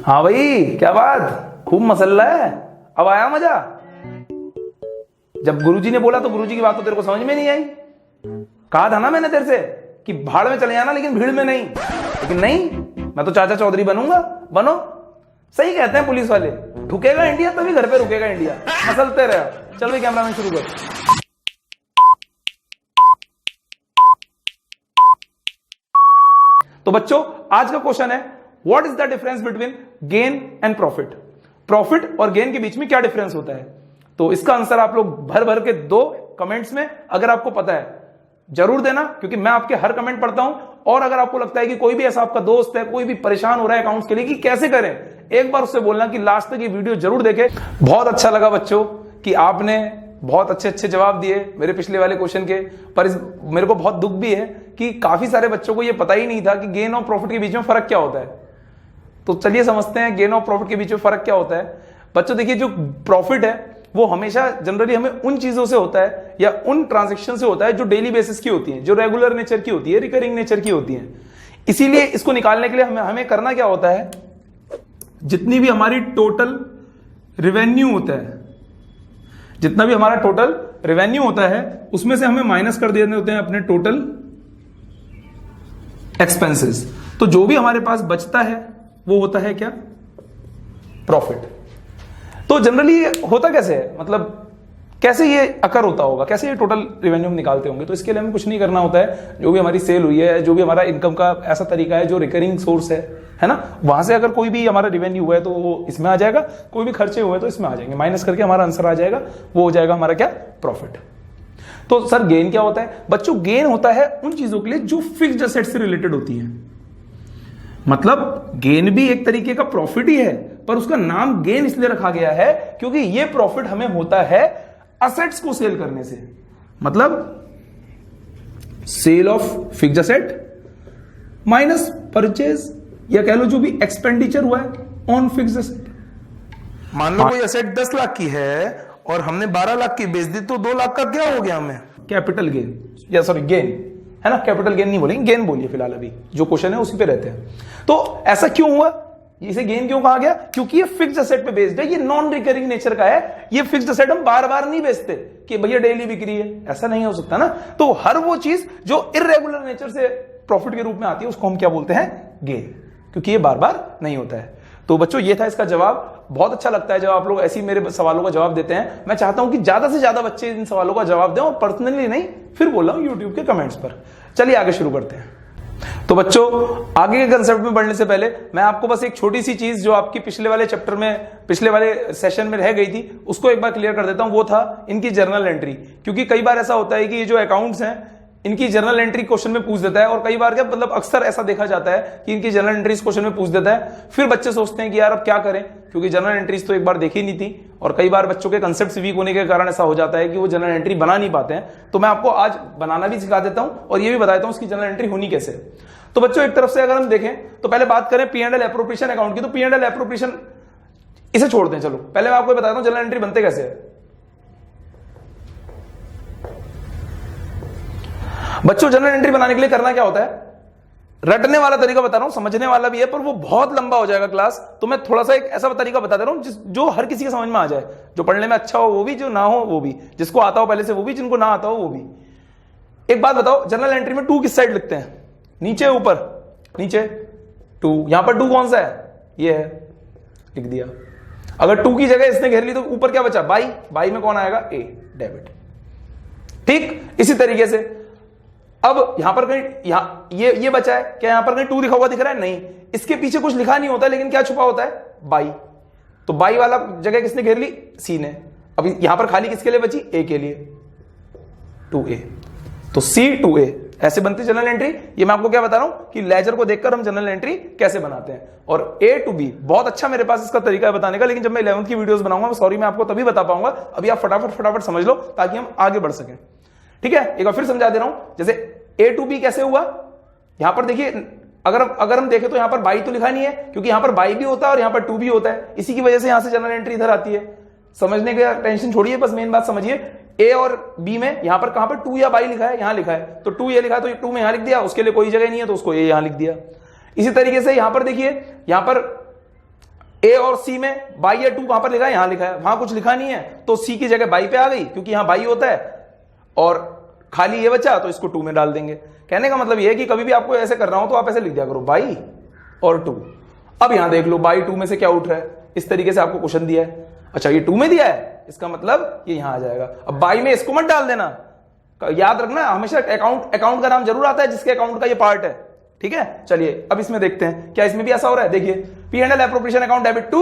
हाँ भाई, क्या बात, खूब मसल्ला है। अब आया मजा? जब गुरुजी ने बोला तो गुरुजी की बात तो तेरे को समझ में नहीं आई। कहा था ना मैंने तेरे से कि भाड़ में चले जाना लेकिन भीड़ में नहीं। लेकिन नहीं, मैं तो चाचा चौधरी बनूंगा। बनो। सही कहते हैं पुलिस वाले, ठुकेगा इंडिया तभी घर पे रुकेगा इंडिया। मसलते रहे। चल भाई कैमरामैन शुरू कर। तो बच्चों आज का क्वेश्चन है, what is the difference between gain and profit. Profit और गेन के बीच में क्या डिफरेंस होता है? तो इसका आंसर आप लोग भर भर के दो कमेंट्स में, अगर आपको पता है जरूर देना, क्योंकि मैं आपके हर कमेंट पढ़ता हूं। और अगर आपको लगता है कि कोई भी ऐसा आपका दोस्त है, कोई भी परेशान हो रहा है अकाउंट्स के लिए कि कैसे करें, एक बार उससे बोलना कि लास्ट तक ये वीडियो जरूर देखे। बहुत अच्छा लगा बच्चों कि आपने बहुत अच्छे अच्छे जवाब दिए मेरे पिछले वाले क्वेश्चन के। पर मेरे को बहुत दुख भी है कि काफी सारे बच्चों को ये पता ही नहीं था कि गेन और प्रॉफिट के बीच में फर्क क्या होता है। तो चलिए समझते हैं गेन और प्रॉफिट के बीच में फर्क क्या होता है। बच्चों देखिए, जो प्रॉफिट है वो हमेशा जनरली हमें उन चीजों से होता है या उन ट्रांजैक्शन से होता है जो डेली बेसिस की होती हैं, जो रेगुलर नेचर की होती है, रिकरिंग नेचर की होती हैं। इसीलिए इसको निकालने के लिए हमें करना क्या होता है, जितनी भी हमारी टोटल रेवेन्यू होता है, जितना भी हमारा टोटल रेवेन्यू होता है उसमें से हमें माइनस कर देने होते हैं अपने टोटल एक्सपेंसेस। तो जो भी हमारे पास बचता है वो होता है क्या? प्रॉफिट। तो जनरली होता कैसे है, मतलब कैसे ये अकर होता होगा, कैसे ये टोटल रेवेन्यू हम निकालते होंगे? तो इसके लिए हमें कुछ नहीं करना होता है। जो भी हमारी सेल हुई है, जो भी हमारा इनकम का ऐसा तरीका है जो रिकरिंग सोर्स है ना, वहां से अगर कोई भी हमारा रेवेन्यू हुआ है तो वो इसमें आ जाएगा, कोई भी खर्चे हुए तो इसमें आ जाएंगे, माइनस करके हमारा आंसर आ जाएगा, वो हो जाएगा हमारा क्या? प्रॉफिट। तो सर गेन क्या होता है? बच्चों गेन होता है उन चीजों के लिए जो फिक्स्ड एसेट से रिलेटेड होती है। मतलब गेन भी एक तरीके का प्रॉफिट ही है, पर उसका नाम गेन इसलिए रखा गया है क्योंकि ये प्रॉफिट हमें होता है असेट्स को सेल करने से। मतलब sale of fixed asset minus purchase, या कह लो जो भी एक्सपेंडिचर हुआ है ऑन फिक्स्ड एसेट। मान लो कोई एसेट 10 लाख की है और हमने 12 लाख की बेच दी, तो 2 लाख का क्या हो गया हमें? कैपिटल गेन, या सॉरी गेन है ना, कैपिटल गेन नहीं बोलेंगे, गेन बोलिए फिलहाल, अभी जो क्वेश्चन है उसी पे रहते हैं। तो ऐसा क्यों हुआ, इसे गेन क्यों कहा गया? क्योंकि ये फिक्स्ड एसेट पे बेस्ड है, ये नॉन रिकरिंग नेचर का है। ये फिक्स्ड एसेट हम बार बार नहीं बेचते कि भैया डेली बिक्री है, ऐसा नहीं हो सकता ना। तो हर वो चीज जो इर्रेगुलर नेचर से प्रॉफिट के रूप में आती है उसको हम क्या बोलते हैं? गेन, क्योंकि ये बार बार नहीं होता है। तो बच्चों ये था इसका जवाब। बहुत अच्छा लगता है जब आप लोग ऐसी मेरे सवालों का जवाब देते हैं। मैं चाहता हूं कि ज्यादा से ज्यादा बच्चे इन सवालों का जवाब दें, और पर्सनली नहीं, फिर बोल रहा हूं यूट्यूब के कमेंट्स पर। चलिए आगे शुरू करते हैं। तो बच्चों आगे के कंसेप्ट में बढ़ने से पहले मैं आपको बस एक छोटी सी चीज जो आपकी पिछले वाले चैप्टर में, पिछले वाले सेशन में रह गई थी, उसको एक बार क्लियर कर देता हूं। वो था इनकी जर्नल एंट्री। क्योंकि कई बार ऐसा होता है कि ये जो अकाउंट्स हैं इनकी जर्नल एंट्री क्वेश्चन में पूछ देता है, और कई बार क्या मतलब अक्सर ऐसा देखा जाता है कि इनकी जर्नल एंट्रीज क्वेश्चन में पूछ देता है। फिर बच्चे सोचते हैं कि यार अब क्या करें, क्योंकि जर्नल एंट्रीज तो एक बार देखी नहीं थी, और कई बार बच्चों के कंसेप्ट वीक होने के कारण ऐसा हो जाता है कि वो जर्नल एंट्री बना नहीं पाते हैं। तो मैं आपको आज बनाना भी सिखा देता हूं और ये भी बता देता हूं उसकी जर्नल एंट्री होनी कैसे। तो बच्चों एक तरफ से अगर हम देखें तो पहले बात करें P&L एप्रोप्रिएशन अकाउंट की। तो P&L एप्रोप्रिएशन इसे छोड़ते हैं, चलो पहले मैं आपको बताता हूं जर्नल एंट्री बनते कैसे है। बच्चों जनरल एंट्री बनाने के लिए करना क्या होता है, रटने वाला तरीका बता रहा हूं, समझने वाला भी है पर वो बहुत लंबा हो जाएगा क्लास, तो मैं थोड़ा सा एक ऐसा तरीका बता दे रहा हूं जो हर किसी के समझ में आ जाए, जो पढ़ने में अच्छा हो वो भी, जो ना हो वो भी, जिसको आता हो पहले से वो भी, जिनको ना आता हो वो भी। एक बात बताओ, जनरल एंट्री में 2 किस साइड लिखते हैं? नीचे ऊपर? नीचे 2। यहां पर 2 कौन सा है? ये है, लिख दिया। अगर 2 की जगह इसने घेर ली तो ऊपर क्या बचा? बाई। बाई में कौन आएगा? ए, डेबिट। ठीक इसी तरीके से अब यहां पर कहीं ये बचा है क्या? यहां पर कहीं 2 लिखा हुआ दिख रहा है? नहीं। इसके पीछे कुछ लिखा नहीं होता, लेकिन क्या छुपा होता है? बाई। तो बाई वाला जगह किसने घेर ली? सी ने। अब यहां पर खाली किसके लिए बची? ए के लिए, 2A। तो C 2A ऐसे बनती जनरल एंट्री। ये मैं आपको क्या बता रहा हूं कि लेजर को देखकर हम जनरल एंट्री कैसे बनाते हैं। और A to B बहुत अच्छा मेरे पास इसका तरीका है बताने का, लेकिन जब मैं 11th की वीडियोस बनाऊंगा, सॉरी मैं आपको तभी बता पाऊंगा। अभी आप फटाफट समझ लो ताकि हम आगे बढ़ सकें। ठीक है, एक बार फिर समझा दे रहा हूं। जैसे A to B कैसे हुआ, यहां पर देखिए, अगर हम देखें तो यहां पर बाई तो लिखा नहीं है, क्योंकि यहां पर बाई भी होता है और यहां पर 2 भी होता है। इसी की वजह से यहां से जनरल एंट्री इधर आती है। समझने का टेंशन छोड़िए, बस मेन बात समझिए। A और B में यहां पर कहां पर 2 या बाई लिखा है? यहां लिखा है, तो 2 ये लिखा है तो 2 में यहां लिख दिया, उसके लिए कोई जगह नहीं है तो उसको A यहां लिख दिया। इसी तरीके से यहां पर देखिए, यहां पर ए और सी में बाई या 2 कहां पर लिखा है, यहां लिखा है, वहां कुछ लिखा नहीं है तो सी की जगह बाई पे आ गई क्योंकि यहां बाई होता है, और खाली ये बचा तो इसको 2 में डाल देंगे। कहने का मतलब ये है कि कभी भी आपको ऐसे कर रहा हो तो आप ऐसे लिख दिया करो बाई और 2। अब यहां देख लो बाई 2 में से क्या उठ रहा है, इस तरीके से आपको क्वेश्चन दिया है। अच्छा ये 2 में दिया है, इसका मतलब ये यहां आ जाएगा। अब बाई में इसको मत डाल देना, याद रखना हमेशा अकाउंट का नाम जरूर आता है जिसके अकाउंट का ये पार्ट है, ठीक है। चलिए अब इसमें देखते हैं क्या इसमें भी ऐसा हो रहा है। देखिए P and L appropriation account debit to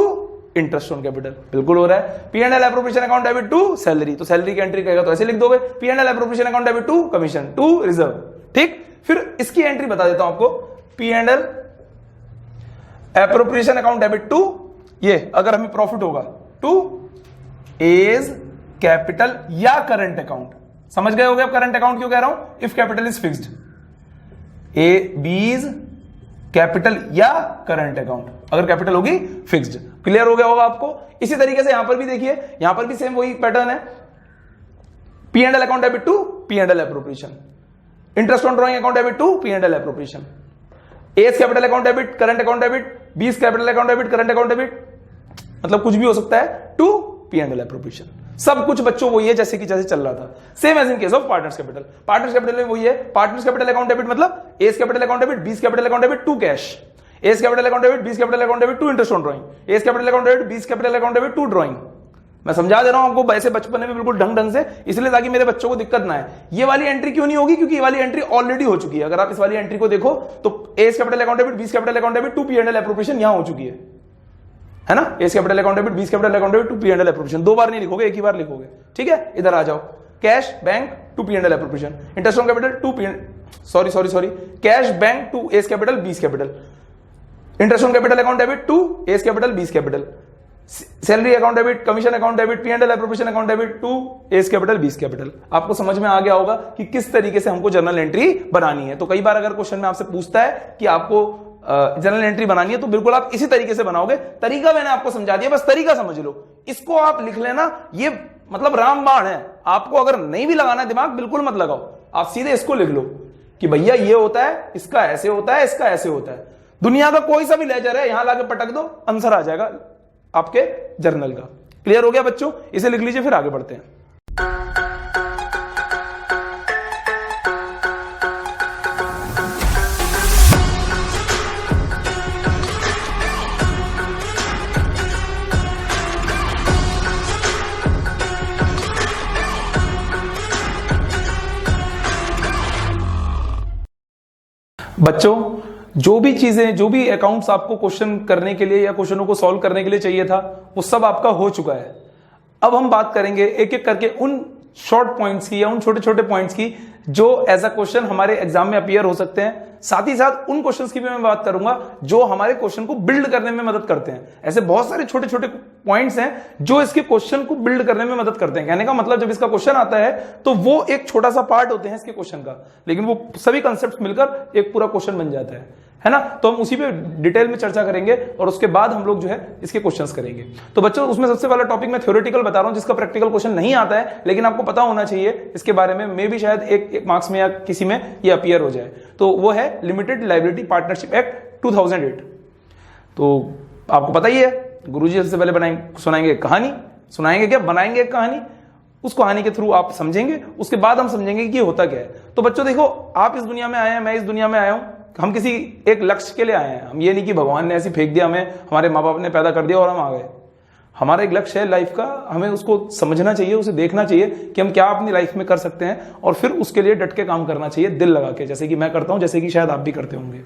interest on capital, बिल्कुल हो रहा है। P and L appropriation account debit to salary, तो सैलरी की एंट्री कहेगा तो ऐसे लिख दोगे, P and L appropriation account debit to commission to reserve, ठीक। फिर इसकी एंट्री बता देता हूं आपको, P and L appropriation account debit to, ये अगर हमें प्रॉफिट होगा, टू एज कैपिटल या करंट अकाउंट। समझ गए होगे अब करंट अकाउंट क्यों कह रहा हूं, इफ कैपिटल इज फिक्स्ड, ए बीज कैपिटल या करंट अकाउंट, अगर कैपिटल होगी फिक्स्ड। क्लियर हो गया होगा आपको। इसी तरीके से यहां पर भी देखिए, यहां पर भी सेम वही पैटर्न है, P and L account debit to P and L appropriation, interest on drawing account debit to P and L appropriation, A's capital account debit current account debit, B's capital account debit current account debit, मतलब कुछ भी हो सकता है, to P and L appropriation. सब कुछ बच्चों वही है जैसे कि जैसे चल रहा था, same as in case of partners capital. Partners capital में वही है, पार्टनर्स कैपिटल अकाउंट डेबिट मतलब A's capital account debit, B's capital account debit to cash, A's capital account debit, B's capital account debit to interest on drawing, A's capital account debit, B's capital account debit to drawing. मैं समझा दे रहा हूं आपको ऐसे बचपन में बिल्कुल ढंग से, इसलिए ताकि मेरे बच्चों को दिक्कत ना है। ये वाली एंट्री क्यों नहीं होगी, क्योंकि ये वाली एंट्री ऑलरेडी हो चुकी है। अगर आप इस वाली एंट्री को देखो तो A's capital account debit, B's capital account debit to P and L appropriation यहां हो चुकी है ना। A's capital account debit, B's capital account debit to P and L appropriation, 2 बार नहीं लिखोगे, एक ही बार लिखोगे, ठीक है। इधर आ जाओ, cash bank to P and L appropriation, interest on capital to P, sorry cash bank to A's capital B's capital, interest on capital account debit to A's capital B's capital, salary account debit, commission account debit, P and L appropriation account debit to A's capital B's capital. आपको समझ में आ गया होगा कि किस तरीके से हमको जर्नल एंट्री बनानी है। तो कई बार अगर क्वेश्चन में आपसे पूछता है कि आपको जर्नल एंट्री बनानी है तो बिल्कुल आप इसी तरीके से बनाओगे। तरीका मैंने आपको समझा दिया, बस तरीका समझ लो, इसको आप लिख लेना। ये मतलब रामबाण है, आपको अगर नहीं भी लगाना दिमाग बिल्कुल मत लगाओ, आप सीधे इसको लिख लो कि भैया ये होता है, इसका ऐसे होता है, इसका ऐसे होता है। दुनिया का कोई सा भी लेजर है, यहां लाके पटक दो, आंसर आ जाएगा आपके जर्नल का। क्लियर हो गया बच्चों, इसे लिख लीजिए, फिर आगे बढ़ते हैं। बच्चों जो भी चीजें, जो भी अकाउंट्स आपको क्वेश्चन करने के लिए या क्वेश्चनों को सॉल्व करने के लिए चाहिए था, वो सब आपका हो चुका है। अब हम बात करेंगे एक एक करके उन शॉर्ट पॉइंट्स की या उन छोटे छोटे पॉइंट्स की जो एज अ क्वेश्चन हमारे एग्जाम में अपीयर हो सकते हैं। साथ ही साथ उन क्वेश्चंस की भी मैं बात करूंगा जो हमारे क्वेश्चन को बिल्ड करने में मदद करते हैं। ऐसे बहुत सारे छोटे छोटे पॉइंट्स हैं जो इसके क्वेश्चन को बिल्ड करने में मदद करते हैं। कहने का मतलब जब इसका क्वेश्चन आता है तो वो एक छोटा सा पार्ट होते हैं इसके क्वेश्चन का, लेकिन वो सभी कंसेप्ट मिलकर एक पूरा क्वेश्चन बन जाता है ना। तो हम उसी पे डिटेल में चर्चा करेंगे और उसके बाद हम लोग जो है इसके क्वेश्चंस करेंगे। तो बच्चों उसमें सबसे पहला टॉपिक मैं थ्योरेटिकल बता रहा हूं, जिसका प्रैक्टिकल क्वेश्चन नहीं आता है, लेकिन आपको पता होना चाहिए इसके बारे में। मे भी शायद एक मार्क्स में या किसी में ये अपीयर हो जाए। तो वो है लिमिटेड लायबिलिटी पार्टनरशिप एक्ट 2008। तो आपको पता ही है, गुरुजी सबसे पहले सुनाएंगे कहानी, सुनाएंगे क्या, बनाएंगे एक कहानी। उस कहानी के थ्रू आप समझेंगे, उसके बाद हम समझेंगे कि ये होता क्या है। तो बच्चों देखो, आप इस दुनिया में आए हैं, मैं इस दुनिया में आया हूं, हम किसी एक लक्ष्य के लिए आए हैं। हम ये नहीं कि भगवान ने ऐसे फेंक दिया हमें, हमारे माँ बाप ने पैदा कर दिया और हम आ गए। हमारा एक लक्ष्य है लाइफ का, हमें उसको समझना चाहिए, उसे देखना चाहिए कि हम क्या अपनी लाइफ में कर सकते हैं और फिर उसके लिए डट के काम करना चाहिए, दिल लगा के, जैसे कि मैं करता हूं, जैसे कि शायद आप भी करते होंगे।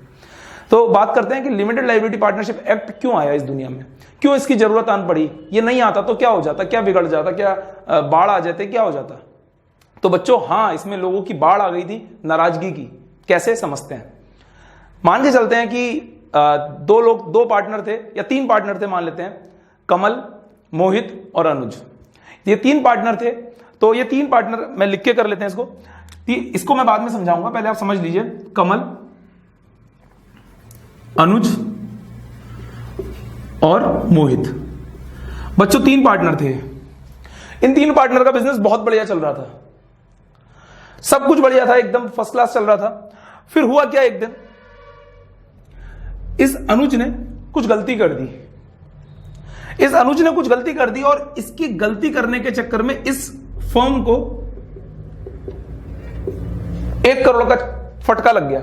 तो बात करते हैं कि लिमिटेड लायबिलिटी पार्टनरशिप एक्ट क्यों आया इस दुनिया में, क्यों इसकी जरूरत आन पड़ी। ये नहीं आता तो क्या हो जाता, क्या बिगड़ जाता, क्या बाढ़ आ जाते, क्या हो जाता। तो बच्चों हाँ, इसमें लोगों की बाढ़ आ गई थी नाराजगी की। कैसे समझते हैं। मान के चलते हैं कि दो पार्टनर थे या 3 पार्टनर थे, मान लेते हैं, कमल, मोहित और अनुज। ये 3 पार्टनर थे। तो ये 3 पार्टनर मैं लिख के कर लेते हैं इसको मैं बाद में समझाऊंगा, पहले आप समझ लीजिए। कमल, अनुज और मोहित, बच्चों 3 पार्टनर थे। इन 3 पार्टनर का बिजनेस बहुत बढ़िया चल रहा था, सब कुछ बढ़िया था, एकदम फर्स्ट क्लास चल रहा था। फिर हुआ क्या, एक दिन इस अनुज ने कुछ गलती कर दी। इस अनुज ने कुछ गलती कर दी और इसकी गलती करने के चक्कर में इस फर्म को 1 करोड़ का फटका लग गया।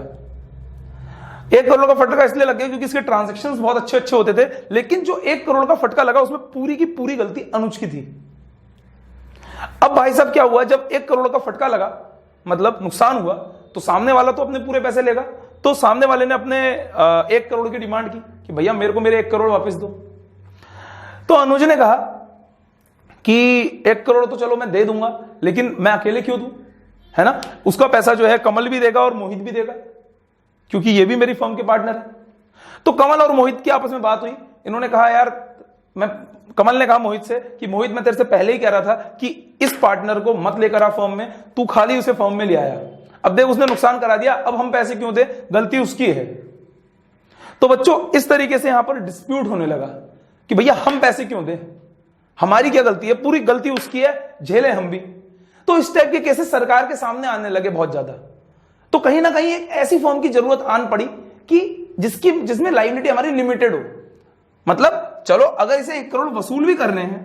1 करोड़ का फटका इसलिए लग गया क्योंकि इसके ट्रांजैक्शंस बहुत अच्छे अच्छे होते थे, लेकिन जो 1 करोड़ का फटका लगा उसमें पूरी की पूरी गलती अनुज की थी। अब भाई साहब क्या हुआ, जब 1 करोड़ का फटका लगा मतलब नुकसान हुआ, तो सामने वाला तो अपने पूरे पैसे लेगा। तो सामने वाले ने अपने 1 करोड़ की डिमांड की कि भैया मेरे को मेरे 1 करोड़ वापस दो। तो अनुज ने कहा कि 1 करोड़ तो चलो मैं दे दूंगा, लेकिन मैं अकेले क्यों दूं, है ना। उसका पैसा जो है कमल भी देगा और मोहित भी देगा, क्योंकि ये भी मेरी फर्म के पार्टनर है। तो कमल और मोहित की आपस में बात हुई। इन्होंने कहा यार कमल ने कहा मोहित से कि मोहित मैं तेरे से पहले ही कह रहा था कि इस पार्टनर को मत लेकर आ फर्म में, तू खाली उसे फर्म में ले आया। अब देख उसने नुकसान करा दिया, अब हम पैसे क्यों दे, गलती उसकी है। तो बच्चों इस तरीके से यहां पर डिस्प्यूट होने लगा कि भैया हम पैसे क्यों दें, हमारी क्या गलती है, पूरी गलती उसकी है, झेले हम भी। तो इस टाइप के केसेस सरकार के सामने आने लगे बहुत ज्यादा। तो कहीं ना कहीं एक ऐसी फर्म की जरूरत आन पड़ी कि जिसमें लायबिलिटी हमारी लिमिटेड हो। मतलब चलो अगर इसे 1 करोड़ वसूल भी करने हैं,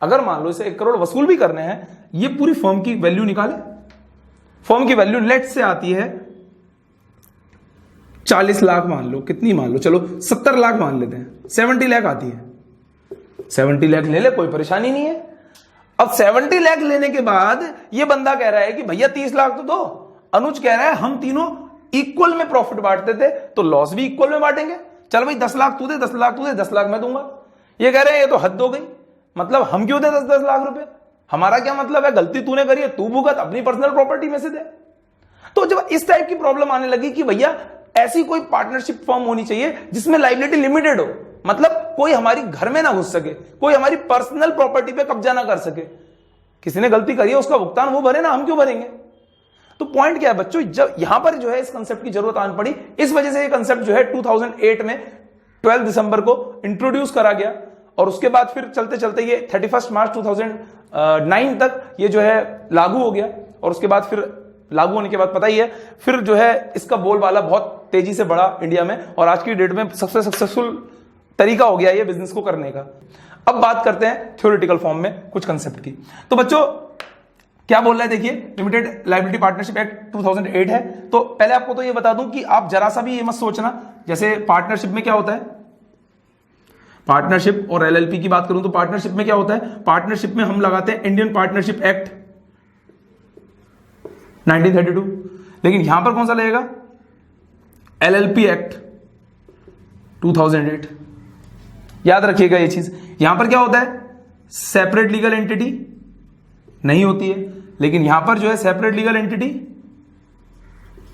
अगर मान लो इसे 1 करोड़ वसूल भी करने हैं, ये पूरी फर्म की वैल्यू निकाले। फर्म की वैल्यू लेट से आती है 40 लाख, मान लो कितनी, मान लो चलो 70 लाख मान लेते हैं, 70 लाख आती है। 70 लाख ले ले, कोई परेशानी नहीं है। अब 70 लाख लेने के बाद ये बंदा कह रहा है कि भैया 30 लाख तो दो। अनुज कह रहा है हम तीनों इक्वल में प्रॉफिट बांटते थे, तो लॉस भी इक्वल में बांटेंगे। चल भाई 10 लाख तू दे, 10 लाख तू दे, 10 लाख मैं दूंगा। ये कह रहे हैं ये तो हद हो गई, मतलब हम क्यों दे 10-10 लाख रुपए, हमारा क्या मतलब है, गलती तूने करी है, तू भुगत, अपनी पर्सनल प्रॉपर्टी में से दे। तो जब इस टाइप की प्रॉब्लम आने लगी कि भैया ऐसी कोई पार्टनरशिप फर्म होनी चाहिए जिसमें लायबिलिटी लिमिटेड हो, मतलब कोई हमारी घर में ना घुस सके, कोई हमारी पर्सनल प्रॉपर्टी पे कब्जा ना कर सके। किसी ने गलती करी है उसका भुगतान वो भरे ना, हम क्यों भरेंगे। तो पॉइंट क्या है बच्चों, जब यहां पर जो है इस कंसेप्ट की जरूरत आन पड़ी, इस वजह से ये कंसेप्ट जो है 2008 में 12 दिसंबर को इंट्रोड्यूस करा गया। और उसके बाद फिर चलते चलते ये 31 मार्च 2009 तक ये जो है लागू हो गया। और उसके बाद फिर लागू होने के बाद पता ही है फिर जो है इसका बोलबाला बहुत तेजी से बढ़ा इंडिया में, और आज की डेट में सबसे सक्सेसफुल तरीका हो गया ये बिजनेस को करने का। अब बात करते हैं थ्योरेटिकल फॉर्म में कुछ कंसेप्ट की। तो बच्चों क्या बोल रहा है देखिए, लिमिटेड लायबिलिटी पार्टनरशिप एक्ट 2008 है। तो पहले आपको तो ये बता दूं कि आप जरा सा भी ये मत सोचना, जैसे पार्टनरशिप में क्या होता है, पार्टनरशिप और एलएलपी की बात करूं तो पार्टनरशिप में क्या होता है, पार्टनरशिप में हम लगाते हैं इंडियन पार्टनरशिप एक्ट 1932, लेकिन यहां पर कौन सा लगेगा, एलएलपी एक्ट 2008। याद रखिएगा ये चीज। यहां पर क्या होता है, सेपरेट लीगल एंटिटी नहीं होती है, लेकिन यहां पर जो है सेपरेट लीगल एंटिटी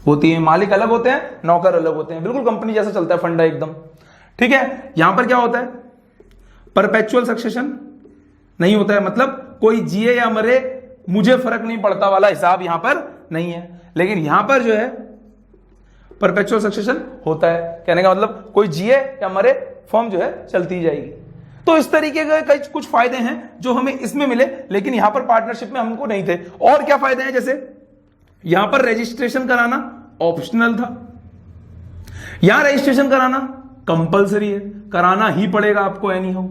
होती है। मालिक अलग होते हैं, नौकर अलग होते हैं, बिल्कुल कंपनी जैसा चलता है फंडा एकदम, ठीक है। यहां पर क्या होता है, परपेचुअल सक्सेशन नहीं होता है, मतलब कोई जिए या मरे मुझे फर्क नहीं पड़ता वाला हिसाब यहां पर नहीं है। लेकिन यहां पर जो है परपेचुअल सक्सेशन होता है, कहने का मतलब कोई जिए या मरे फर्म जो है चलती जाएगी। तो इस तरीके के कई कुछ फायदे हैं जो हमें इसमें मिले, लेकिन यहां पर पार्टनरशिप में हमको नहीं थे। और क्या फायदे हैं, जैसे यहां पर रजिस्ट्रेशन कराना ऑप्शनल था, यहां रजिस्ट्रेशन कराना कंपलसरी है, कराना ही पड़ेगा आपको एनी हाउ।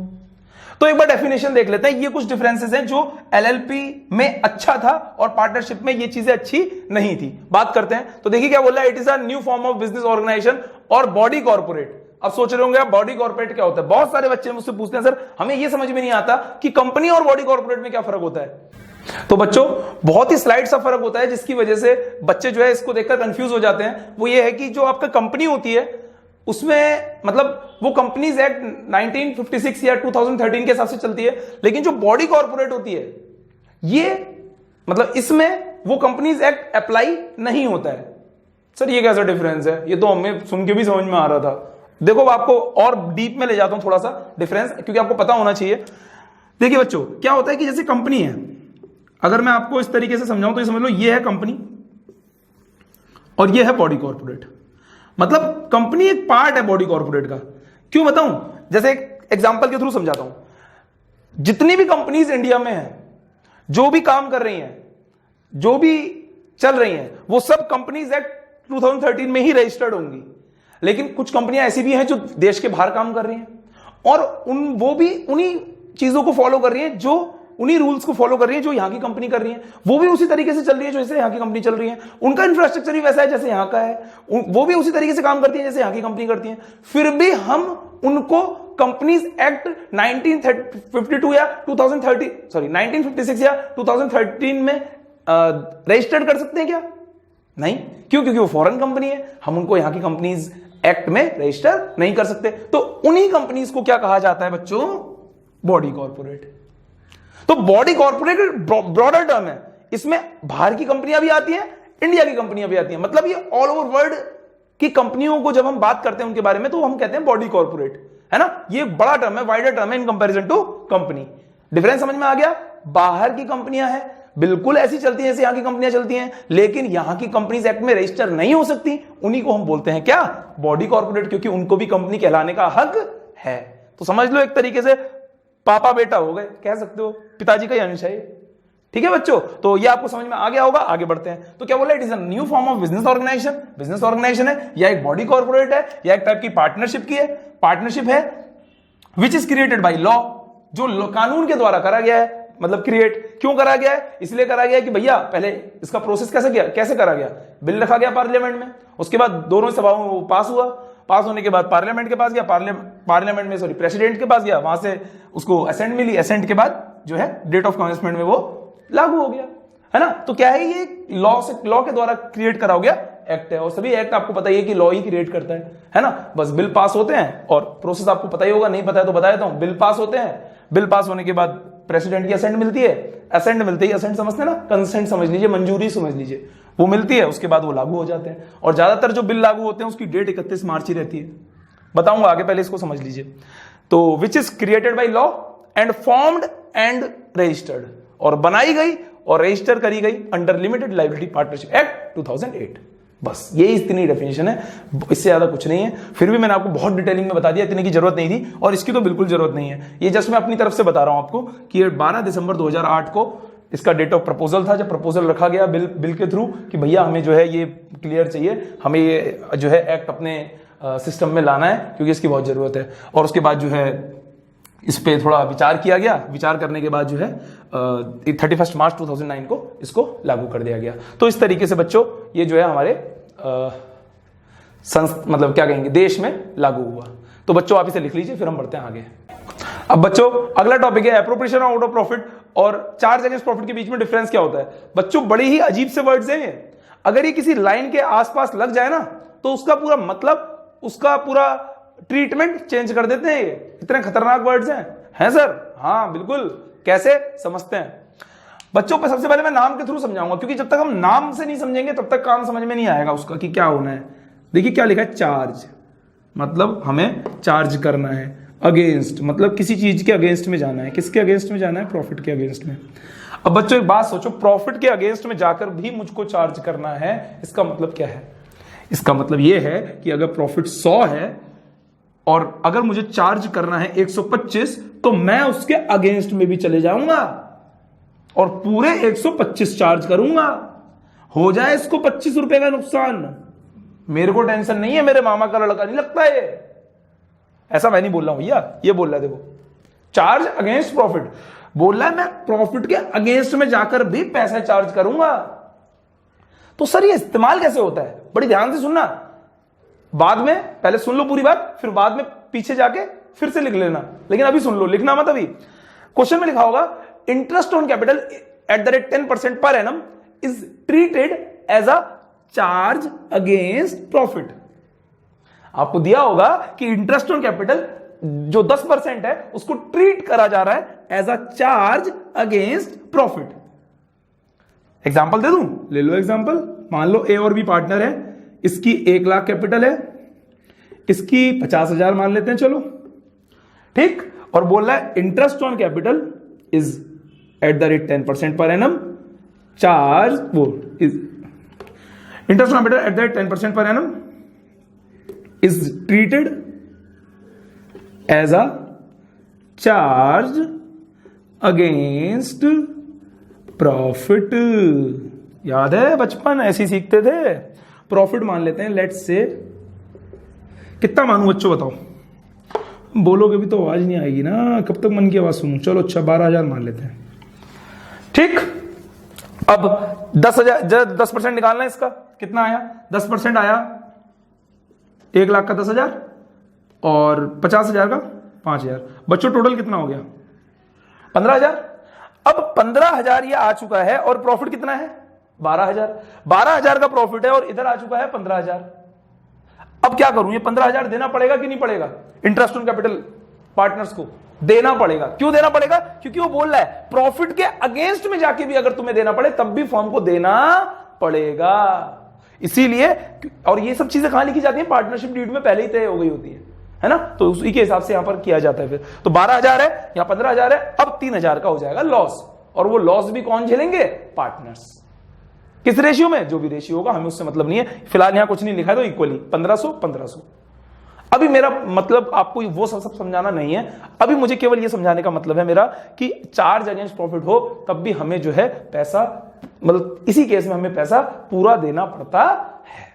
तो एक बार डेफिनेशन देख लेते हैं, ये कुछ डिफरेंसेस हैं जो एलएलपी में अच्छा था और पार्टनरशिप में ये चीजें अच्छी नहीं थी। बात करते हैं। तो देखिए क्या बोल रहा है, it is a new form of business organisation और बॉडी कॉर्पोरेट। अब सोच रहे होंगे आप बॉडी कॉर्पोरेट क्या होता है, बहुत सारे बच्चे मुझसे पूछते हैं सर हमें ये समझ में नहीं आता कि कंपनी और बॉडी कॉर्पोरेट में क्या फर्क होता है। तो बच्चों बहुत ही स्लाइड सा फर्क होता है जिसकी वजह से बच्चे जो है इसको देखकर कंफ्यूज हो जाते हैं। वो ये है कि जो आपका कंपनी होती है उसमें मतलब वो कंपनीज एक्ट 1956 या 2013 के हिसाब से चलती है, लेकिन जो बॉडी कॉर्पोरेट होती है ये मतलब इसमें वो कंपनीज एक्ट अप्लाई नहीं होता है। सर ये कैसा डिफरेंस है, ये तो हमें सुन के भी समझ में आ रहा था। देखो आपको और डीप में ले जाता हूं थोड़ा सा डिफरेंस, क्योंकि आपको पता होना चाहिए। देखिए बच्चों क्या होता है कि जैसे कंपनी है, अगर मैं आपको इस तरीके से समझाऊं तो ये समझ लो ये है कंपनी और ये है बॉडी कॉर्पोरेट। मतलब कंपनी एक पार्ट है बॉडी कॉर्पोरेट का। क्यों बताऊं, जैसे एक एग्जांपल के थ्रू समझाता हूं। जितनी भी कंपनीज इंडिया में है, जो भी काम कर रही हैं, जो भी चल रही हैं, वो सब कंपनीज एक्ट 2013 में ही रजिस्टर्ड होंगी। लेकिन कुछ कंपनियां ऐसी भी हैं जो देश के बाहर काम कर रही हैं, और वो भी उन्हीं चीजों को फॉलो कर रही है, जो उन्हीं रूल्स को फॉलो कर रही है जो यहां की कंपनी कर रही है। वो भी उसी तरीके से चल रही है जैसे यहां की कंपनी चल रही है। उनका इंफ्रास्ट्रक्चर भी वैसा है जैसे यहां का है। वो भी उसी तरीके से काम करती है जैसे यहां की कंपनी करती है। फिर भी हम उनको कंपनीज एक्ट 1952 या 2030 सॉरी 1956 या 2013 में रजिस्टर्ड कर सकते हैं क्या? नहीं। क्यों? क्योंकि वो फॉरेन कंपनी है, हम उनको यहां की कंपनीज एक्ट में रजिस्टर नहीं कर सकते। तो उन्हीं कंपनीज को क्या कहा जाता है बच्चों? Body corporate. तो बॉडी कॉर्पोरेट ब्रॉडर टर्म है, इसमें बाहर की कंपनियां भी आती हैं, इंडिया की कंपनियां भी आती हैं। मतलब ये ऑल ओवर वर्ल्ड की कंपनियों को जब हम बात करते हैं उनके बारे में तो हम कहते हैं बॉडी कॉर्पोरेट, है ना। ये बड़ा टर्म है, वाइडर टर्म है in comparison to company. Difference समझ में आ गया? बाहर की कंपनियां हैं बिल्कुल ऐसी चलती हैं जैसे यहां की कंपनियां चलती हैं, लेकिन यहां की कंपनीज एक्ट में रजिस्टर नहीं हो सकती। उन्हीं को हम बोलते हैं क्या? बॉडी कॉर्पोरेट, क्योंकि उनको भी कंपनी कहलाने का हक है। तो समझ लो एक तरीके से पापा बेटा हो गए, कह सकते हो, पिताजी का ही अंश है। ठीक है बच्चों, तो ये आपको समझ में आ गया होगा। आगे बढ़ते हैं। तो क्या बोला? It is a new form of business organisation. Business organisation है या एक बॉडी कॉर्पोरेट है या एक टाइप की पार्टनरशिप की है, पार्टनरशिप है which is created by law, जो कानून के द्वारा करा गया है। मतलब क्रिएट क्यों करा गया है? इसलिए करा गया है कि भैया पहले इसका प्रोसेस कैसे करा गया? बिल रखा गया पार्लियामेंट में, उसके बाद दोनों सभाओं में वो पास हुआ, पास होने के बाद पार्लियामेंट के पास गया, पार्लियामेंट में सॉरी प्रेसिडेंट के पास गया, वहां से उसको असेंट मिली, असेंट के बाद जो है डेट ऑफ कमेंसमेंट में वो लागू हो गया, है ना। तो क्या है? ये लॉ के द्वारा क्रिएट करा हो गया एक्ट है। और सभी एक्ट आपको पता ही है कि लॉ ही क्रिएट करता है ना। बस बिल पास होते हैं और प्रोसेस आपको पता ही होगा, नहीं पता है तो बता देता हूं। बिल पास होते हैं, बिल पास होने के बाद प्रेसिडेंट की असेंट मिलती है, असेंट मिलते ही, असेंट समझते हैं ना, कंसेंट समझ लीजिए, मंजूरी समझ लीजिए, वो मिलती है, उसके बाद वो लागू हो जाते हैं। और ज्यादातर जो बिल लागू होते हैं उसकी डेट 31 मार्च ही रहती है। बताऊंगा आगे, पहले इसको समझ लीजिए। तो which is created by law and formed and registered, और बनाई गई और रजिस्टर करी गई under limited liability partnership act 2008। बस ये इतनी डेफिनेशन है, इससे ज्यादा कुछ नहीं है। फिर भी मैंने आपको बहुत डिटेलिंग में बता दिया, इतने की जरूरत नहीं थी और इसकी तो बिल्कुल जरूरत नहीं है। ये जस्ट मैं अपनी तरफ से बता रहा हूं आपको कि 12 दिसंबर 2008 को इसका डेट ऑफ प्रपोजल था, जब प्रपोजल रखा गया बिल के थ्रू कि भैया हमें जो है ये क्लियर चाहिए, हमें ये जो है एक्ट अपने सिस्टम में लाना है क्योंकि इसकी बहुत जरूरत है। और उसके बाद जो है इस पे थोड़ा विचार किया गया, विचार करने के बाद जो है 31 मार्च 2009 को इसको लागू कर दिया गया। तो इस तरीके से बच्चों ये जो है हमारे मतलब क्या कहेंगे, देश में लागू हुआ। तो बच्चों आप इसे लिख लीजिए, फिर हम बढ़ते हैं आगे। अब बच्चों अगला टॉपिक है एप्रोप्रिएशन आउट ऑफ प्रॉफिट और चार्ज अगेंस्ट प्रॉफिट के बीच में डिफरेंस क्या होता है। बच्चों बड़े ही अजीब से वर्ड्स हैं ये। अगर ये किसी लाइन के आसपास लग जाए ना तो उसका पूरा मतलब, उसका पूरा ट्रीटमेंट चेंज कर देते हैं। ये इतने खतरनाक वर्ड्स हैं सर? हाँ बिल्कुल। कैसे समझते हैं बच्चों? पर सबसे पहले मैं नाम के थ्रू समझाऊंगा, क्योंकि जब तक हम नाम से नहीं समझेंगे तब तक काम समझ में नहीं आएगा उसका कि क्या होना है। देखिए क्या लिखा है, चार्ज मतलब हमें चार्ज करना है, अगेंस्ट मतलब किसी चीज के अगेंस्ट में जाना है। किसके अगेंस्ट में जाना है? प्रॉफिट के अगेंस्ट में। अब बच्चों एक बात सोचो, प्रॉफिट के अगेंस्ट में जाकर भी मुझको चार्ज करना है, इसका मतलब क्या है? इसका मतलब यह है कि अगर प्रॉफिट 100 है और अगर मुझे चार्ज करना है 125, तो मैं उसके अगेंस्ट में भी चले जाऊंगा और पूरे 125 चार्ज करूंगा। हो जाए इसको 25 रुपए का नुकसान, मेरे को टेंशन नहीं है, मेरे मामा का लड़का नहीं लगता है। ऐसा मैं नहीं बोल रहा हूं भैया, ये बोल रहा है, देखो चार्ज अगेंस्ट प्रॉफिट बोल रहा है, मैं प्रॉफिट के अगेंस्ट में जाकर भी पैसा चार्ज करूंगा। तो सर ये इस्तेमाल कैसे होता है? बड़ी ध्यान से सुनना, बाद में पहले सुन लो पूरी बात, फिर बाद में पीछे जाके फिर से लिख लेना, लेकिन अभी सुन लो, लिखना मत अभी। क्वेश्चन में लिखा होगा interest on capital at the rate 10% per annum is treated as a charge against profit. आपको दिया होगा कि इंटरेस्ट ऑन कैपिटल जो 10% है उसको ट्रीट करा जा रहा है as a charge against profit. Example दे दूं? ले लो एग्जांपल। मान लो ए और बी पार्टनर है, इसकी 1 लाख कैपिटल है, इसकी 50,000 मान लेते हैं, चलो ठीक। और बोल रहा है interest on capital is at the rate 10% per annum, charge वो is interest on capital at the rate 10% per annum is treated as a charge against profit. याद है बचपन ऐसे ही सीखते थे। प्रॉफिट मान लेते हैं, लेट्स से कितना मानूं बच्चों बताओ? बोलोगे भी तो आवाज नहीं आएगी ना, कब तक मन की आवाज सुनूं। चलो अच्छा 12,000 मान लेते हैं, ठीक। अब 10,000 10% निकालना है इसका, कितना आया 10% आया 1 लाख का 10,000 और 50,000 का 5,000। बच्चों टोटल कितना हो गया 15,000। अब 15,000 ये आ चुका है और प्रॉफिट कितना है 12,000। 12,000 का प्रॉफिट है और इधर आ चुका है 15,000। अब क्या करूं, ये 15,000 देना पड़ेगा कि नहीं पड़ेगा, इंटरेस्ट ऑन कैपिटल पार्टनर्स को देना पड़ेगा। क्यों देना पड़ेगा, क्योंकि वो बोल रहा है प्रॉफिट के अगेंस्ट में जाके भी अगर तुम्हें देना पड़े तब भी फर्म को देना पड़ेगा। इसीलिए, और ये सब चीजें कहां लिखी जाती हैं, पार्टनरशिप डीड में पहले ही तय हो गई होती है ना, तो उसी के हिसाब से यहां पर किया जाता है। फिर तो 12,000 है, यहां 15,000 है, अब 3,000 का हो जाएगा लॉस, और वो लॉस भी कौन झेलेंगे, पार्टनर्स। किस रेशियो में, जो भी रेशियो होगा, हमें उससे मतलब नहीं है। फिलहाल यहां कुछ नहीं लिखा है तो इक्वली 1500। अभी मेरा मतलब आपको वो सब समझाना नहीं है, अभी मुझे केवल ये समझाने का मतलब है मेरा कि चार्ज अगेंस्ट प्रॉफिट हो तब भी हमें जो है पैसा, मतलब इसी केस में हमें पैसा पूरा देना पड़ता है।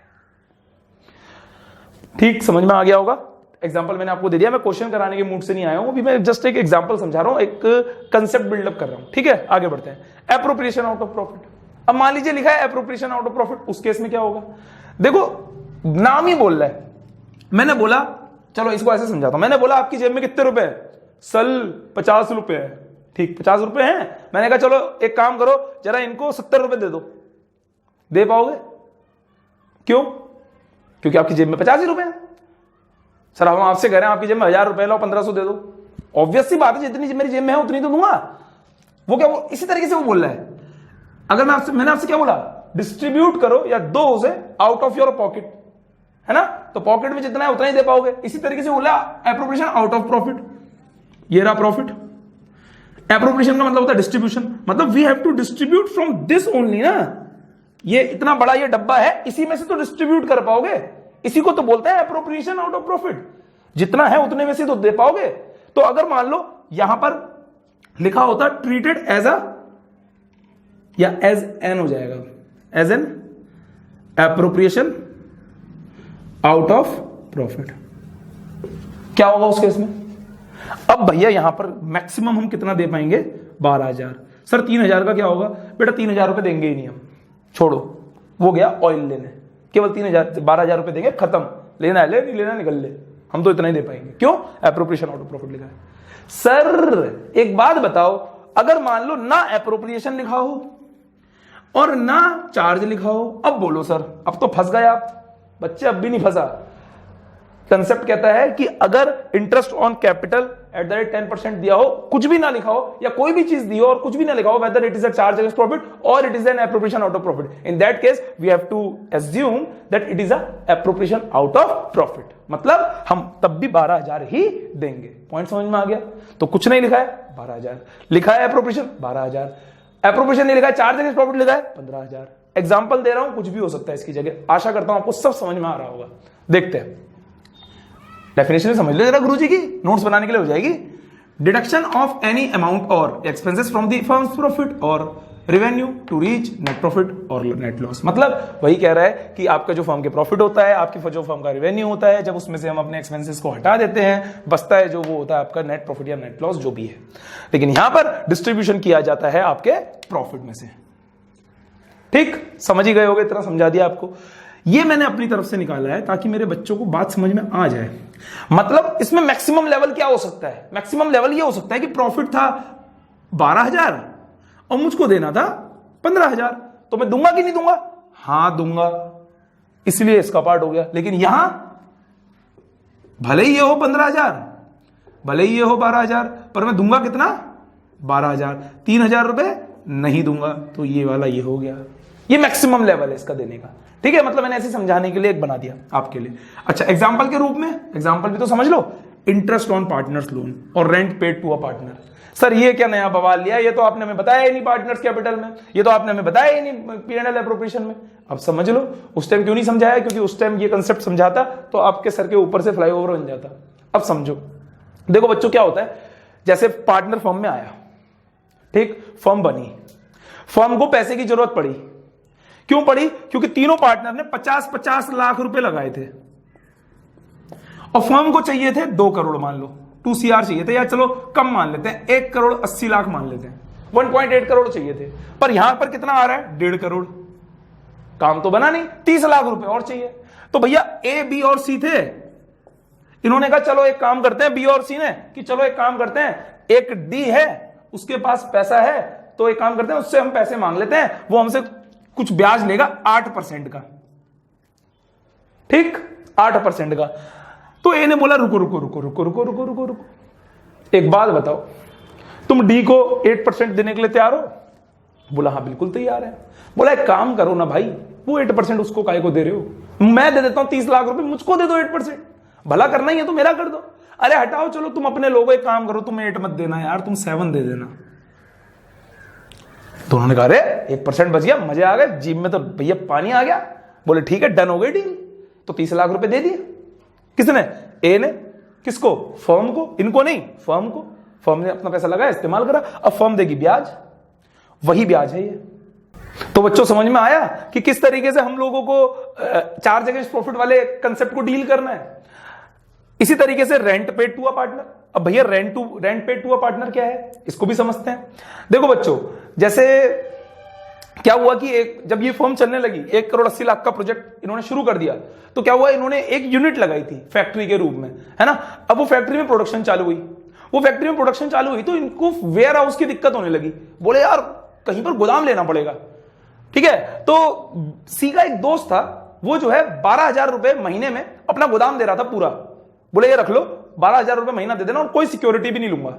ठीक समझ में आ गया होगा। एग्जांपल मैंने आपको दे दिया, मैं क्वेश्चन कराने के मूड से नहीं आया हूं, अभी मैं जस्ट एक एग्जांपल समझा रहा हूं, एक कंसेप्ट बिल्डअप कर रहा हूं। ठीक है, आगे बढ़ते हैं। Appropriation out of profit. अब मान लीजिए लिखा है एप्रोप्रिएशन आउट ऑफ प्रॉफिट, उस केस में क्या होगा, देखो नाम ही बोल रहा है। मैंने बोला, चलो इसको ऐसे समझाता हूं, मैंने बोला आपकी जेब में कितने रुपए है, सल 50 रुपए है। ठीक 50 रुपए हैं, मैंने कहा चलो एक काम करो, जरा इनको 70 रुपए दे दो, दे पाओगे, क्यों, क्योंकि आपकी जेब में 50 ही रुपए हैं। सर हम आपसे कह रहे हैं आपकी जेब में 1000 रुपए लो, 1500 दे दो, ऑब्वियस सी बात है, जितनी मेरी जेब में है उतनी तो दूंगा। वो क्या, वो इसी तरीके से वो बोल रहा है। अगर मैंने आपसे क्या बोला, डिस्ट्रीब्यूट करो या दो उसे आउट ऑफ योर पॉकेट, है ना, तो पॉकेट में जितना है उतना ही दे पाओगे। इसी तरीके से बोला एप्रोप्रिएशन आउट ऑफ प्रॉफिट, ये रहा प्रॉफिट। एप्रोप्रिएशन का मतलब होता है डिस्ट्रीब्यूशन, मतलब we have to distribute from this only ना, ये इतना बड़ा ये डब्बा है, इसी में से तो डिस्ट्रीब्यूट कर पाओगे, इसी को तो बोलते हैं एप्रोप्रिएशन आउट ऑफ प्रॉफिट, जितना है उतने में से तो दे पाओगे। तो अगर मान लो यहां पर लिखा होता ट्रीटेड एज अ या एज एन हो जाएगा, as an appropriation out of profit, क्या होगा उस केस में। अब भैया यहां पर मैक्सिमम हम कितना दे पाएंगे, 12,000। सर 3,000 का क्या होगा, बेटा 3,000 रुपए देंगे ही नहीं हम, छोड़ो, वो गया ऑयल लेने, केवल 3,000 12,000 रुपए देंगे, खत्म, लेना है ले, नहीं लेना निकल ले, हम तो इतना ही दे पाएंगे। क्यों, एप्रोप्रिएशन आउट ऑफ प्रॉफिट लिखा है। सर एक बात बताओ, अगर मान लो ना एप्रोप्रिएशन लिखा हो और ना चार्ज लिखा हो, अब बोलो सर, अब तो फंस गए आप बच्चे, अब भी नहीं फंसा। कंसेप्ट कहता है कि अगर interest on capital at the rate 10% दिया हो, कुछ भी ना लिखा हो, या कोई भी चीज दी हो और कुछ भी ना लिखा हो, whether it is a charge against profit और it is an appropriation out of profit, in that case we have to assume that it is a appropriation out of profit, मतलब हम तब भी 12,000 ही देंगे। पॉइंट समझ में आ गया। तो कुछ नहीं लिखा है 12,000, लिखा है एप्रोप्रिएशन 12,000, एप्रोप्रिएशन नहीं लिखा है, चार्ज अगेंस्ट प्रॉफिट लिखा है 15,000। एग्जाम्पल दे रहा हूं, कुछ भी हो सकता है इसकी जगह। आशा करता हूं आपको सब समझ में आ रहा होगा। देखते हैं, डेफिनेशन समझ लो जरा गुरुजी की, नोट्स बनाने के लिए हो जाएगी। डिडक्शन ऑफ एनी अमाउंट और expenses from the firm's profit और revenue to reach net profit और नेट लॉस, मतलब वही कह रहा है कि आपका जो फर्म के प्रॉफिट होता है, आपकी जो फर्म का रेवेन्यू होता है, जब उसमें से हम अपने एक्सपेंसेस को हटा देते हैं, बचता है जो वो होता है आपका नेट प्रॉफिट या नेट लॉस जो भी है। लेकिन यहां पर डिस्ट्रीब्यूशन किया जाता है आपके प्रॉफिट में से। ठीक, समझ ही गए होगे, इतना समझा दिया आपको। ये मैंने अपनी तरफ से निकाला है ताकि मेरे बच्चों को बात समझ में आ जाए। मतलब इसमें मैक्सिमम लेवल क्या हो सकता है, मैक्सिमम लेवल ये हो सकता है कि प्रॉफिट था 12,000 और मुझको देना था 15,000, तो मैं दूंगा कि नहीं दूंगा, हां दूंगा, इसलिए इसका पार्ट हो गया। लेकिन यहां भले ही ये हो 15,000, भले ही ये हो 12,000, पर मैं दूंगा कितना, 12,000, 3,000 रुपए नहीं दूंगा, तो ये वाला ये हो गया। ये मैक्सिमम लेवल है इसका देने का। ठीक है, मतलब मैंने ऐसे समझाने के लिए एक बना दिया आपके लिए। अच्छा, एग्जांपल के रूप में, एग्जांपल भी तो समझ लो, इंटरेस्ट ऑन पार्टनर्स लोन और rent paid to a partner. Sir ये क्या नया बवाल लिया, ये तो आपने हमें बताया ही नहीं पार्टनर्स कैपिटल में, ये तो आपने हमें बताया ही नहीं P&L एप्रोप्रिएशन में। अब समझ लो उस टाइम क्यों नहीं समझाया, क्योंकि उस टाइम ये कंसेप्ट समझाता तो आपके सर के ऊपर से फ्लाईओवर बन जाता। अब समझो, देखो बच्चों क्या होता है, जैसे पार्टनर फर्म में आया, ठीक, फर्म बनी, फर्म को पैसे की जरूरत पड़ी। क्यों पड़ी, क्योंकि तीनों पार्टनर ने 50-50 लाख रुपए लगाए थे और फर्म को चाहिए थे 2 करोड़ मान लो। 2 CR चाहिए थे, या चलो कम मान लेते हैं 1,80,00,000 मान लेते हैं, 1.8 करोड़ चाहिए थे, पर यहां पर कितना आ रहा है 1.5 करोड़। काम तो बना नहीं, 30 लाख रुपए और चाहिए। तो भैया ए बी और सी थे, इन्होंने कहा चलो एक काम करते हैं, बी और सी ने कि चलो एक काम करते हैं, एक डी है उसके पास पैसा है, तो एक काम करते हैं उससे हम पैसे मांग लेते हैं, वो हमसे कुछ ब्याज लेगा 8% का, ठीक 8% का। तो ए ने बोला रुको रुको रुको रुको रुको रुको रुको रुको, एक बात बताओ, तुम डी को 8% देने के लिए तैयार हो? बोला हाँ बिल्कुल तैयार है। बोला एक काम करो ना भाई, वो 8% उसको काहे को दे रहे हो, मैं दे देता हूं 30 लाख रुपए, मुझको दे दो 8%, भला करना ही है तो मेरा कर दो। अरे हटाओ, चलो तुम अपने लोगों, एक काम करो, तुम 8 मत देना यार, तुम 7 दे देना। तो उन्होंने कहा अरे 1% बच गया, मजे आ गए, जीब में तो भैया पानी आ गया। बोले ठीक है, डन हो गई डील। तो 30 लाख रुपए दे दिए। किसने? ए ने। किसको? फर्म को। इनको नहीं, फर्म को। फर्म ने अपना पैसा लगाया, इस्तेमाल करा, अब फर्म देगी ब्याज, वही ब्याज है ये। तो बच्चों समझ में आया कि किस तरीके से हम लोगों को चार्ज अगेंस्ट प्रॉफिट वाले कंसेप्ट को डील करना है। इसी तरीके से rent paid to a partner. अब भैया rent paid to a partner क्या है, इसको भी समझते हैं। देखो बच्चों, जैसे क्या हुआ कि जब ये फर्म चलने लगी, 1,80,00,000 का प्रोजेक्ट इन्होंने शुरू कर दिया, तो क्या हुआ, इन्होंने एक यूनिट लगाई थी फैक्ट्री के रूप में, है ना। अब वो फैक्ट्री में प्रोडक्शन चालू हुई, तो इनको वेयर हाउस की दिक्कत होने लगी। बोले यार कहीं पर गोदाम लेना पड़ेगा, ठीक है। तो सी का एक दोस्त था, वो जो है 12,000 रुपए महीने में अपना गोदाम दे रहा था पूरा। बोले ये रख लो, 12,000 रुपए महीना दे देना और कोई सिक्योरिटी भी नहीं लूंगा।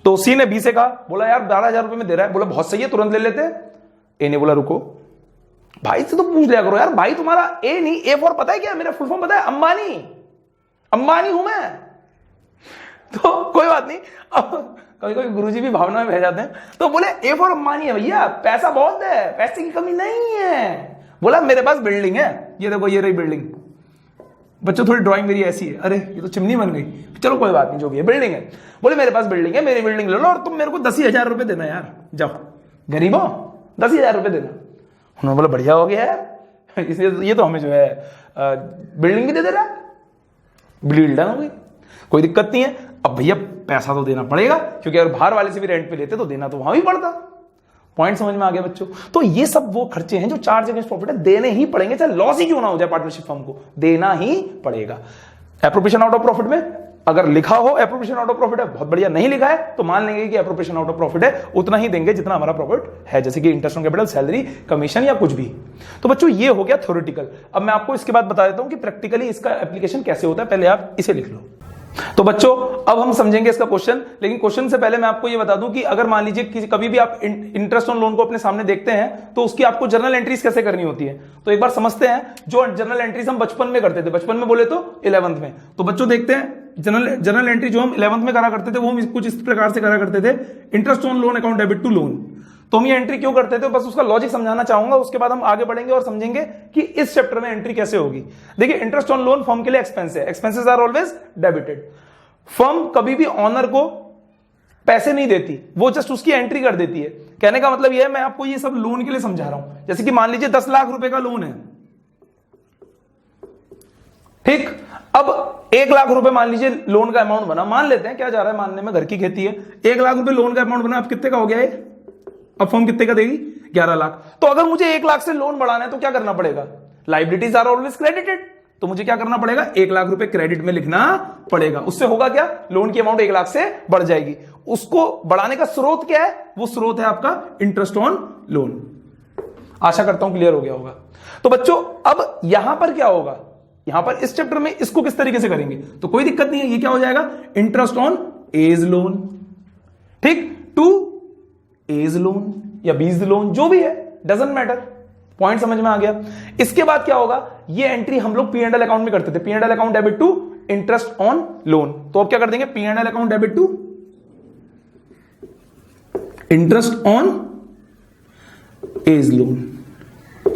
तो सी ने बी से कहा, बोला यार 12,000 रुपए में दे रहा है। बोला बहुत सही है, तुरंत ले लेते। ए ने बोला रुको, भाई से तो पूछ लिया करो यार, भाई तुम्हारा ए नहीं, ए फॉर पता है क्या, मेरा फुल फॉर्म पता है, अंबानी हूं मैं। तो कोई बात नहीं, अब कभी कभी गुरुजी भी भावना में बह जाते हैं। तो बोले ए फॉर अंबानी है भैया, पैसा बहुत है, पैसे की कमी नहीं है। बोला मेरे पास बिल्डिंग है, ये देखो ये रही बिल्डिंग। बच्चों थोड़ी ड्राइंग मेरी ऐसी है, अरे ये तो चिमनी बन गई, चलो कोई बात नहीं, जो भी है बिल्डिंग है। बोले मेरे पास बिल्डिंग है, मेरी बिल्डिंग ले लो और तुम मेरे को 10,000 रुपए देना यार, जाओ गरीबो 10,000 रुपए देना। उन्होंने बोला बढ़िया हो गया यार, इसलिए ये तो हमें जो है बिल्डिंग भी दे रहा है, बिल्डर हो गई, कोई दिक्कत नहीं है। अब भैया पैसा तो देना पड़ेगा, क्योंकि अगर बाहर वाले से भी रेंट पे लेते तो देना तो वहां भी पड़ता। पॉइंट समझ में आ गया बच्चों। तो ये सब वो खर्चे हैं जो चार्ज अगेंस्ट प्रॉफिट है, देने ही पड़ेंगे, चाहे लॉस ही क्यों ना हो जाए पार्टनरशिप फर्म को, देना ही पड़ेगा। एप्रोप्रिएशन आउट ऑफ प्रॉफिट में अगर लिखा हो एप्रोप्रिएशन आउट ऑफ प्रॉफिट है, बहुत बढ़िया, नहीं लिखा है तो मान लेंगे कि एप्रोप्रिएशन आउट ऑफ प्रॉफिट है, उतना ही देंगे जितना हमारा प्रॉफिट है, जैसे कि interest on capital, salary, commission या कुछ भी। तो बच्चों ये हो गया थ्योरेटिकल। अब मैं आपको इसके बाद बता देता हूं कि प्रैक्टिकली इसका एप्लीकेशन कैसे होता है, पहले आप इसे लिख लो। तो बच्चों अब हम समझेंगे इसका क्वेश्चन, लेकिन क्वेश्चन से पहले मैं आपको यह बता दूं कि अगर मान लीजिए कभी भी आप इंटरेस्ट ऑन लोन को अपने सामने देखते हैं तो उसकी आपको जर्नल एंट्रीज कैसे करनी होती है। तो एक बार समझते हैं, जो जर्नल एंट्रीज हम बचपन में करते थे, बचपन में बोले तो 11th में। तो बच्चों देखते हैं जर्नल एंट्री जो हम 11th में करा करते थे, वो हम कुछ इस प्रकार से करा करते थे, interest on loan account debit to loan. तो हम ये एंट्री क्यों करते थे, बस उसका लॉजिक समझाना चाहूंगा, उसके बाद हम आगे बढ़ेंगे और समझेंगे कि इस चैप्टर में एंट्री कैसे होगी। देखिए इंटरेस्ट ऑन लोन फर्म के लिए एक्सपेंस है, expenses are always debited. Firm कभी भी ऑनर को पैसे नहीं देती, वो जस्ट उसकी एंट्री कर देती है। कहने का मतलब यह है, मैं आपको ये सब लोन के लिए समझा रहा हूं। जैसे कि मान लीजिए 10 लाख रुपए का लोन है, ठीक। अब 1 लाख रुपए मान लीजिए लोन का अमाउंट बना, मान लेते हैं, क्या जा रहा है मानने में, घर की खेती है। 1 लाख रुपए लोन का अमाउंट बना, अब कितने का हो गया है, अब फर्म कितने का देगी, 11 लाख। तो अगर मुझे 1 लाख से लोन बढ़ाना है तो क्या करना पड़ेगा, लाइबिलिटीज आर ऑलवेज क्रेडिटेड, तो मुझे क्या करना पड़ेगा, 1 लाख रुपए क्रेडिट में लिखना पड़ेगा। उससे होगा क्या, लोन की अमाउंट 1 लाख से बढ़ जाएगी। उसको बढ़ाने का स्रोत क्या है, वो स्रोत है आपका इंटरेस्ट ऑन लोन। आशा करता हूं क्लियर हो गया होगा। तो बच्चों अब यहां पर क्या होगा, यहां पर इस चैप्टर में इसको किस तरीके से करेंगे, तो कोई दिक्कत नहीं है, ये क्या हो जाएगा, इंटरेस्ट ऑन एज लोन, ठीक, टू एज लोन या बीज लोन, जो भी है डजंट मैटर। पॉइंट समझ में आ गया। इसके बाद क्या होगा, ये एंट्री हम लोग P&L अकाउंट में करते थे, P&L account debit to interest on loan. तो अब क्या कर देंगे, P&L account debit to interest on as loan,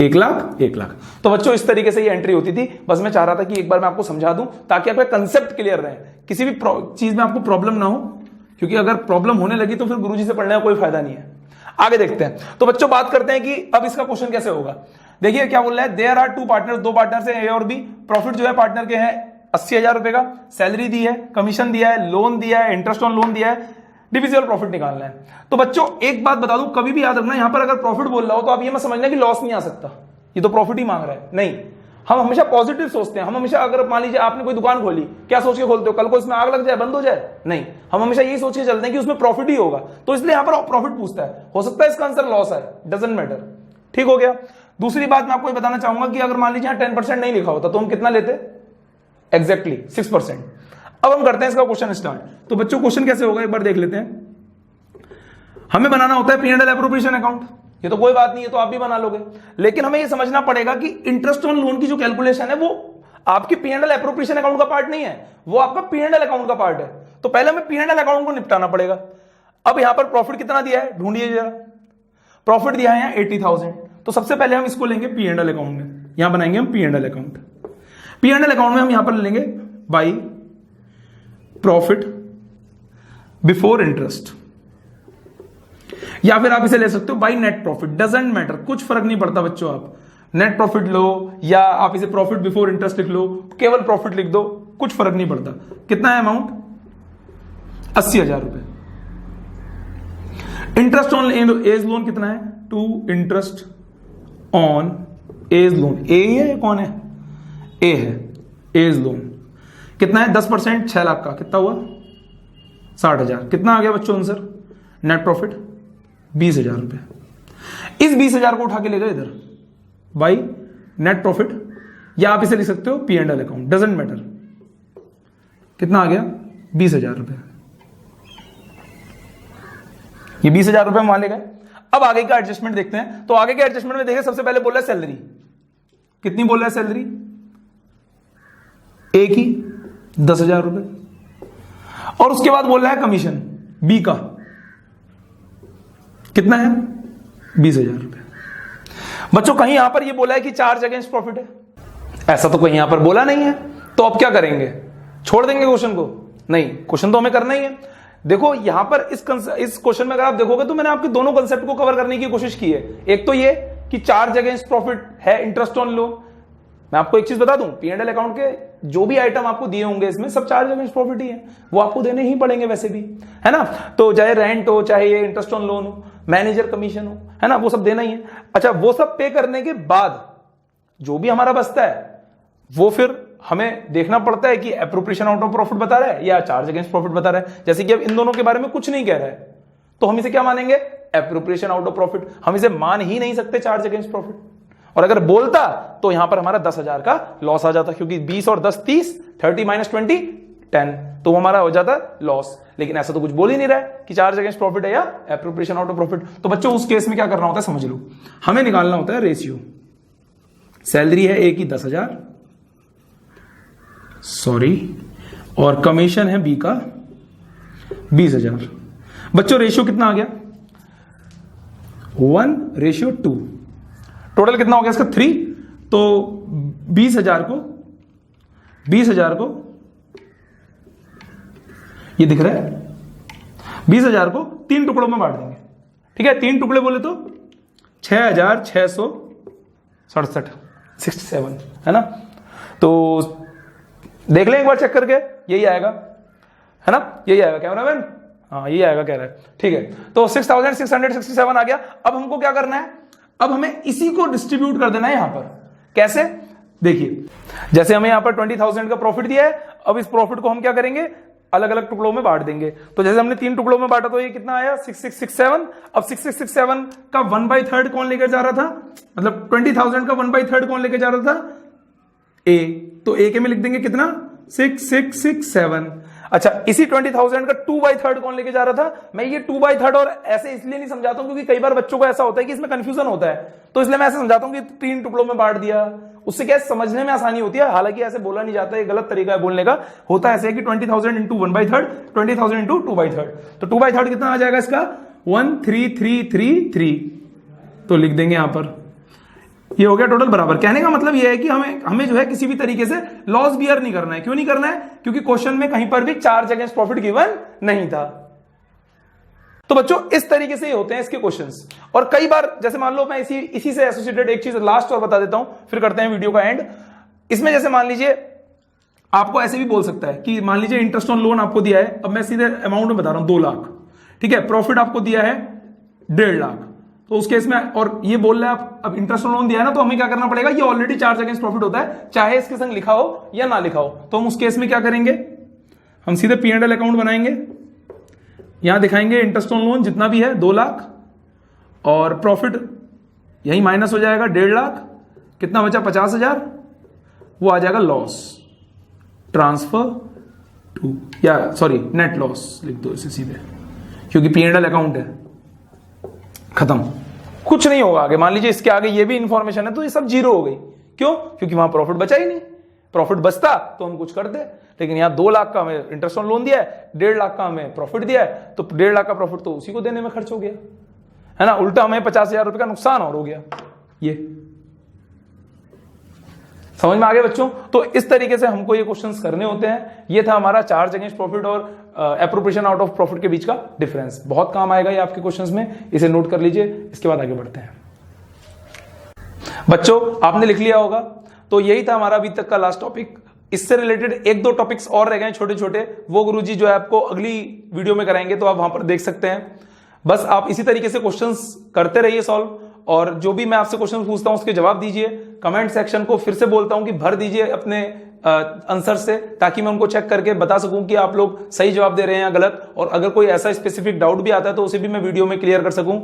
1 lakh 1 lakh. तो बच्चों इस तरीके से ये एंट्री होती थी। बस मैं चाह रहा था कि एक बार मैं आपको समझा दूं ताकि आपका कंसेप्ट क्लियर रहे, किसी भी चीज में आपको प्रॉब्लम ना हो, क्योंकि अगर प्रॉब्लम होने लगी तो फिर गुरुजी से पढ़ने का कोई फायदा नहीं है। आगे देखते हैं। तो बच्चों बात करते हैं कि अब इसका क्वेश्चन कैसे होगा। देखिए क्या बोल रहा है, देयर आर 2 पार्टनर, 2 पार्टनर है ए और बी। प्रॉफिट जो है पार्टनर के हैं 80,000 रुपए का, सैलरी दी है, कमीशन दिया है, लोन दिया है, इंटरेस्ट ऑन लोन दिया है, डिविजिबल प्रॉफिट निकालना है। तो बच्चों एक बात बता दूं, कभी भी याद रखना, यहां पर अगर प्रॉफिट बोल रहा हो तो आप ये मत समझना कि लॉस नहीं आ सकता, ये तो प्रॉफिट ही मांग रहा है, नहीं। हम हमेशा पॉजिटिव सोचते हैं। हम हमेशा, अगर मान लीजिए आपने कोई दुकान खोली, क्या सोच के खोलते हो, कल को इसमें आग लग जाए, बंद हो जाए, नहीं। हम हमेशा यही सोच के चलते हैं कि उसमें प्रॉफिट ही होगा, तो इसलिए यहां पर प्रॉफिट पूछता है। हो सकता है इसका आंसर लॉस है, डजंट मैटर। ठीक हो गया। दूसरी बात मैं आपको ये बताना चाहूंगा कि अगर मान लीजिए 10% नहीं लिखा होता तो हम कितना लेते, एग्जैक्टली 6%। अब हम करते हैं इसका क्वेश्चन स्टार्ट। तो बच्चों क्वेश्चन कैसे होगा एक बार देख लेते हैं। हमें बनाना होता है P&L एप्रोप्रिएशन अकाउंट, ये तो कोई बात नहीं है, तो आप भी बना लोगे, लेकिन हमें ये समझना पड़ेगा कि इंटरेस्ट ऑन लोन की जो कैलकुलेशन है वो आपकी P&L एप्रोप्रिएशन अकाउंट का पार्ट नहीं है, वो आपका P&L अकाउंट का पार्ट है। तो पहले हमें P&L अकाउंट को निपटाना पड़ेगा। अब यहां पर प्रॉफिट कितना दिया है, ढूंढिए जरा। प्रॉफिट दिया है 80,000, तो सबसे पहले हम इसको लेंगे P&L अकाउंट में, यहां बनाएंगे हम P&L अकाउंट। P&L अकाउंट में हम यहां पर लेंगे बाई प्रॉफिट बिफोर इंटरेस्ट, या फिर आप इसे ले सकते हो by net profit, doesn't matter, कुछ फर्क नहीं पड़ता बच्चों। आप नेट प्रॉफिट लो या आप इसे प्रॉफिट बिफोर इंटरेस्ट लिख लो, केवल प्रॉफिट लिख दो, कुछ फर्क नहीं पड़ता। कितना है अमाउंट, 80,000 रुपए। इंटरेस्ट ऑन एज लोन कितना है, to interest on as loan, ए है कौन है, ए है, एज लोन कितना है 10%, 6 लाख का, कितना हुआ 60,000। कितना आ गया बच्चों आंसर, नेट प्रॉफिट 20,000 रुपए। इस 20,000 को उठा के ले गए इधर बाई नेट प्रॉफिट, या आप इसे लिख सकते हो P&L अकाउंट, डजंट मैटर। कितना आ गया 20,000 रुपए। ये 20,000 रुपए हम वहां ले गए। अब आगे का एडजस्टमेंट देखते हैं। तो आगे के एडजस्टमेंट में देखें, सबसे पहले बोल रहा है सैलरी, कितनी बोल रहा है सैलरी, ए की 10,000 रुपए, और उसके बाद बोल रहा है कमीशन बी का, कितना है 20,000 रुपए। बच्चों कहीं यहां पर ये बोला है कि चार्ज अगेंस्ट प्रॉफिट है, ऐसा तो कहीं यहां पर बोला नहीं है, तो अब क्या करेंगे, छोड़ देंगे क्वेश्चन को, नहीं, क्वेश्चन तो हमें करना ही है। देखो यहां पर इस क्वेश्चन में अगर आप देखोगे तो मैंने आपके दोनों कंसेप्ट को कवर करने की कोशिश की है। एक तो ये कि चार्ज अगेंस्ट प्रॉफिट है इंटरेस्ट ऑन लोन। मैं आपको एक चीज बता दूं, P&L अकाउंट के जो भी आइटम आपको दिए होंगे इसमें सब चार्ज अगेंस्ट प्रॉफिट ही है, वो आपको देने ही पड़ेंगे वैसे भी, है ना। तो चाहे रेंट हो, चाहे ये इंटरेस्ट ऑन लोन हो, मैनेजर कमीशन हो, है ना, वो सब देना ही है। अच्छा, वो सब पे करने के बाद जो भी हमारा बचता है वो फिर हमें देखना पड़ता है कि एप्रोप्रिएशन आउट ऑफ प्रॉफिट बता रहा है या चार्ज अगेंस्ट प्रॉफिट बता रहा है। जैसे कि अब इन दोनों के बारे में कुछ नहीं कह रहा है, तो हम इसे क्या मानेंगे, एप्रोप्रिएशन आउट ऑफ प्रॉफिट। हम इसे मान ही नहीं सकते चार्ज अगेंस्ट प्रॉफिट, और अगर बोलता तो यहां पर हमारा 10,000 का लॉस आ जाता, क्योंकि 20 और 10 30, 30 - 20 10, तो हमारा हो जाता लॉस। लेकिन ऐसा तो कुछ बोल ही नहीं रहा है कि चार्ज अगेंस्ट प्रॉफिट है या एप्रोप्रिएशन आउट ऑफ प्रॉफिट। तो बच्चों उस केस में क्या करना होता है समझ लो, हमें निकालना होता है रेशियो। सैलरी है ए की 10,000, सॉरी, और कमीशन है बी का 20,000। बच्चों रेशियो कितना आ गया, 1:2। टोटल कितना हो गया इसका 3। तो 20,000 को ये दिख रहा है, 20,000 को 3 टुकड़ों में बांट देंगे, ठीक है। 3 टुकड़े बोले तो 6,667, 67, है ना। तो देख लें एक बार चेक करके, यही आएगा, है ना, यही आएगा कैमरामैन, हाँ यही आएगा कह रहा है, ठीक है। तो 6,667 आ गया। अब हमको क्या करना है, अब हमें इसी को डिस्ट्रीब्यूट कर देना है यहां पर। कैसे, देखिए, जैसे हमें यहां पर 20,000 का प्रॉफिट दिया है, अब इस प्रॉफिट को हम क्या करेंगे, अलग अलग टुकड़ों में बांट देंगे। तो जैसे हमने 3 टुकड़ों में बांटा तो ये कितना आया 6667। अब 6667 का 1/3 कौन लेकर जा रहा था, मतलब 20,000 का 1/3 कौन लेकर जा रहा था, ए। तो ए के में लिख देंगे कितना 6667। अच्छा, इसी 20,000 का 2/3 कौन लेके जा रहा था, मैं ये 2/3 और ऐसे इसलिए नहीं समझाता हूं क्योंकि कई बार बच्चों को ऐसा होता है कि इसमें कंफ्यूजन होता है, तो इसलिए मैं ऐसे समझाता हूं कि 3 टुकड़ों में बांट दिया, उससे क्या समझने में आसानी होती है। हालांकि ऐसे बोला नहीं जाता है, गलत तरीका है बोलने का। होता ऐसे है कि 20,000 इंटू 1/3, 20,000 इंटू 2/3, तो 2/3 कितना आ जाएगा इसका 13333। तो लिख देंगे यहां पर, ये हो गया टोटल बराबर। कहने का मतलब ये है कि हमें जो है किसी भी तरीके से लॉस बियर नहीं करना है। क्यों नहीं करना है, क्योंकि क्वेश्चन में कहीं पर भी चार्ज अगेंस्ट प्रॉफिट गिवन नहीं था। तो बच्चों इस तरीके से ही होते हैं इसके क्वेश्चंस। और कई बार जैसे मान लो मैं इसी से एसोसिएटेड एक चीज लास्ट और बता देता हूं, फिर करते हैं वीडियो का एंड। इसमें जैसे मान लीजिए आपको ऐसे भी बोल सकता है कि मान लीजिए इंटरेस्ट ऑन लोन आपको दिया है, अब मैं सीधे अमाउंट में बता रहा हूं 2 लाख, ठीक है, प्रॉफिट आपको दिया है 1.5 लाख, तो उस केस में, और ये बोल रहा है आप अब इंटरेस्ट ऑन लोन दिया है ना, तो हमें क्या करना पड़ेगा, ये ऑलरेडी चार्ज अगेंस्ट प्रॉफिट होता है, चाहे इसके संग लिखा हो या ना लिखा हो। तो हम उस केस में क्या करेंगे, हम सीधे P&L अकाउंट बनाएंगे, यहां दिखाएंगे इंटरेस्ट ऑन लोन जितना भी है 2 लाख, और प्रॉफिट यही माइनस हो जाएगा 1.5 लाख, कितना बचा 50,000, वो आ जाएगा लॉस ट्रांसफर टू, या सॉरी नेट लॉस लिख दो इसे सीधे, क्योंकि P&L अकाउंट है, खत्म, कुछ नहीं होगा आगे। मान लीजिए इसके आगे ये भी इंफॉर्मेशन है तो ये सब जीरो हो गई, क्यों, क्योंकि वहां प्रॉफिट बचा ही नहीं, प्रॉफिट बचता तो हम कुछ करते, लेकिन यहां 2 लाख का हमें इंटरेस्ट ऑन लोन दिया है, 1.5 लाख का हमें प्रॉफिट दिया है, तो 1.5 लाख का प्रॉफिट तो उसी को देने में खर्च हो गया है ना, उल्टा हमें 50,000 रुपए का नुकसान और हो गया। ये समझ में आ गया बच्चों? तो इस तरीके से हमको ये क्वेश्चंस करने होते हैं। ये था हमारा चार्ज अगेंस्ट प्रॉफिट और एप्रोप्रिएशन आउट ऑफ प्रॉफिट के बीच का डिफरेंस। बहुत काम आएगा ये आपके क्वेश्चंस में, इसे नोट कर लीजिए। इसके बाद आगे बढ़ते हैं। बच्चों आपने लिख लिया होगा, तो यही था हमारा अभी तक का लास्ट टॉपिक। इससे रिलेटेड 1-2 टॉपिक्स और रह गए छोटे छोटे, वो गुरुजी जो है आपको अगली वीडियो में कराएंगे, तो आप वहां पर देख सकते हैं। बस आप इसी तरीके से क्वेश्चंस करते रहिए सॉल्व, और जो भी मैं आपसे क्वेश्चन पूछता हूं उसके जवाब दीजिए। कमेंट सेक्शन को फिर से बोलता हूं कि भर दीजिए अपने आंसर से, ताकि मैं उनको चेक करके बता सकूं कि आप लोग सही जवाब दे रहे हैं या गलत, और अगर कोई ऐसा स्पेसिफिक डाउट भी आता है तो उसे भी मैं वीडियो में क्लियर कर सकूं।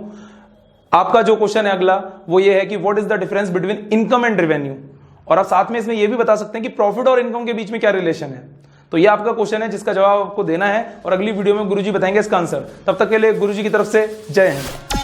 आपका जो क्वेश्चन है अगला वो ये है कि what is the difference between income and revenue, और आप साथ में इसमें यह भी बता सकते हैं कि प्रॉफिट और इनकम के बीच में क्या रिलेशन है। तो ये आपका क्वेश्चन है जिसका जवाब आपको देना है, और अगली वीडियो में गुरुजी बताएंगे इसका आंसर। तब तक के लिए गुरुजी की तरफ से जय हिंद।